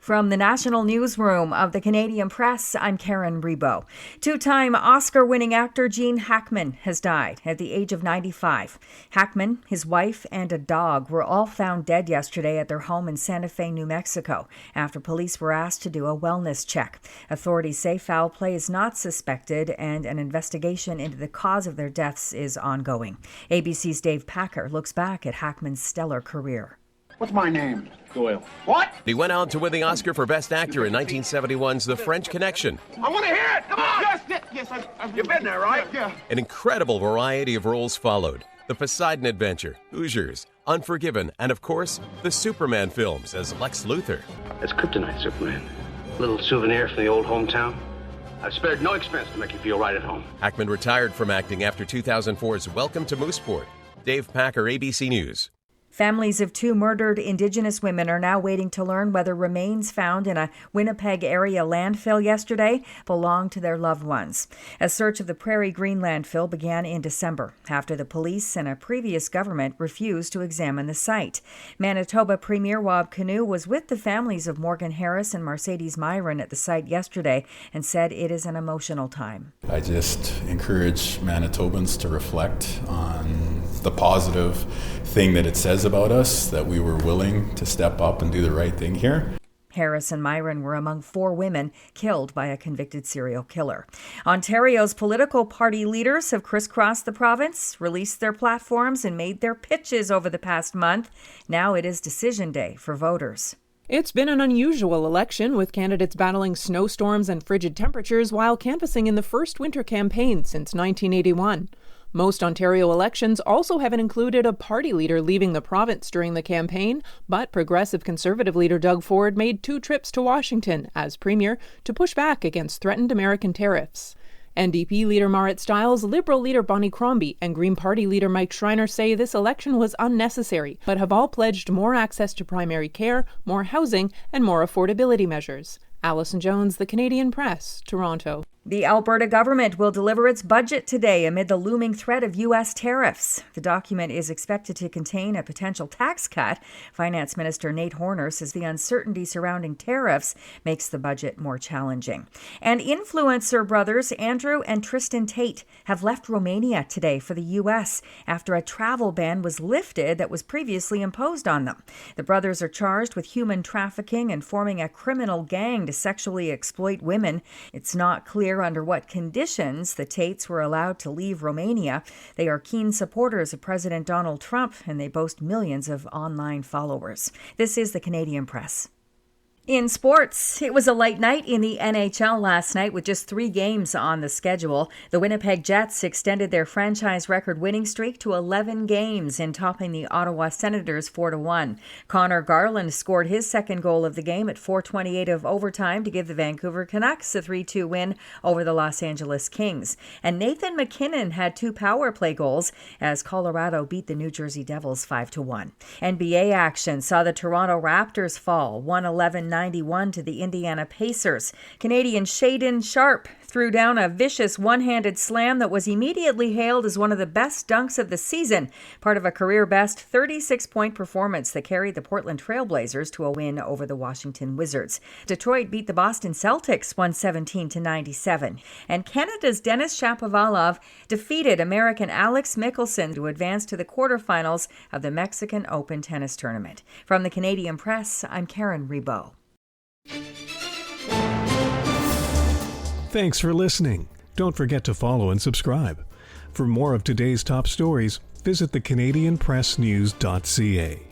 From the National Newsroom of the Canadian Press, I'm Karen Rebo. Two-time Oscar-winning actor Gene Hackman has died at the age of 95. Hackman, his wife, and a dog were all found dead yesterday at their home in Santa Fe, New Mexico, after police were asked to do a wellness check. Authorities say foul play is not suspected, and an investigation into the cause of their deaths is ongoing. ABC's Dave Packer looks back at Hackman's stellar career. What's my name? Doyle. What? He went on to win the Oscar for Best Actor in 1971's The French Connection. I want to hear it! Come on! Yes, you've been there, right? Yeah. An incredible variety of roles followed. The Poseidon Adventure, Hoosiers, Unforgiven, and of course, the Superman films as Lex Luthor. That's kryptonite, Superman. Little souvenir from the old hometown. I've spared no expense to make you feel right at home. Hackman retired from acting after 2004's Welcome to Mooseport. Dave Packer, ABC News. Families of two murdered Indigenous women are now waiting to learn whether remains found in a Winnipeg area landfill yesterday belonged to their loved ones. A search of the Prairie Green landfill began in December after the police and a previous government refused to examine the site. Manitoba Premier Wab Kinew was with the families of Morgan Harris and Mercedes Myron at the site yesterday and said it is an emotional time. I just encourage Manitobans to reflect on the positive thing that it says about us, that we were willing to step up and do the right thing here. Harris and Myron were among 4 women killed by a convicted serial killer. Ontario's political party leaders have crisscrossed the province, released their platforms, and made their pitches over the past month. Now it is decision day for voters. It's been an unusual election, with candidates battling snowstorms and frigid temperatures while canvassing in the first winter campaign since 1981. Most Ontario elections also haven't included a party leader leaving the province during the campaign, but Progressive Conservative leader Doug Ford made 2 trips to Washington as Premier to push back against threatened American tariffs. NDP leader Marit Stiles, Liberal leader Bonnie Crombie, and Green Party leader Mike Schreiner say this election was unnecessary, but have all pledged more access to primary care, more housing, and more affordability measures. Alison Jones, The Canadian Press, Toronto. The Alberta government will deliver its budget today amid the looming threat of U.S. tariffs. The document is expected to contain a potential tax cut. Finance Minister Nate Horner says the uncertainty surrounding tariffs makes the budget more challenging. And influencer brothers Andrew and Tristan Tate have left Romania today for the U.S. after a travel ban was lifted that was previously imposed on them. The brothers are charged with human trafficking and forming a criminal gang to sexually exploit women. It's not clear under what conditions the Tates were allowed to leave Romania. They are keen supporters of President Donald Trump, and they boast millions of online followers. This is the Canadian Press. In sports, it was a light night in the NHL last night with just 3 games on the schedule. The Winnipeg Jets extended their franchise record winning streak to 11 games in topping the Ottawa Senators 4-1. Connor Garland scored his second goal of the game at 4:28 of overtime to give the Vancouver Canucks a 3-2 win over the Los Angeles Kings. And Nathan McKinnon had 2 power play goals as Colorado beat the New Jersey Devils 5-1. NBA action saw the Toronto Raptors fall 111-91 to the Indiana Pacers. Canadian Shaedon Sharp threw down a vicious one-handed slam that was immediately hailed as one of the best dunks of the season, part of a career-best 36-point performance that carried the Portland Trailblazers to a win over the Washington Wizards. Detroit beat the Boston Celtics 117-97, and Canada's Denis Shapovalov defeated American Alex Michelson to advance to the quarterfinals of the Mexican Open tennis tournament. From the Canadian Press, I'm Karen Rebo. Thanks for listening. Don't forget to follow and subscribe. For more of today's top stories, visit thecanadianpressnews.ca.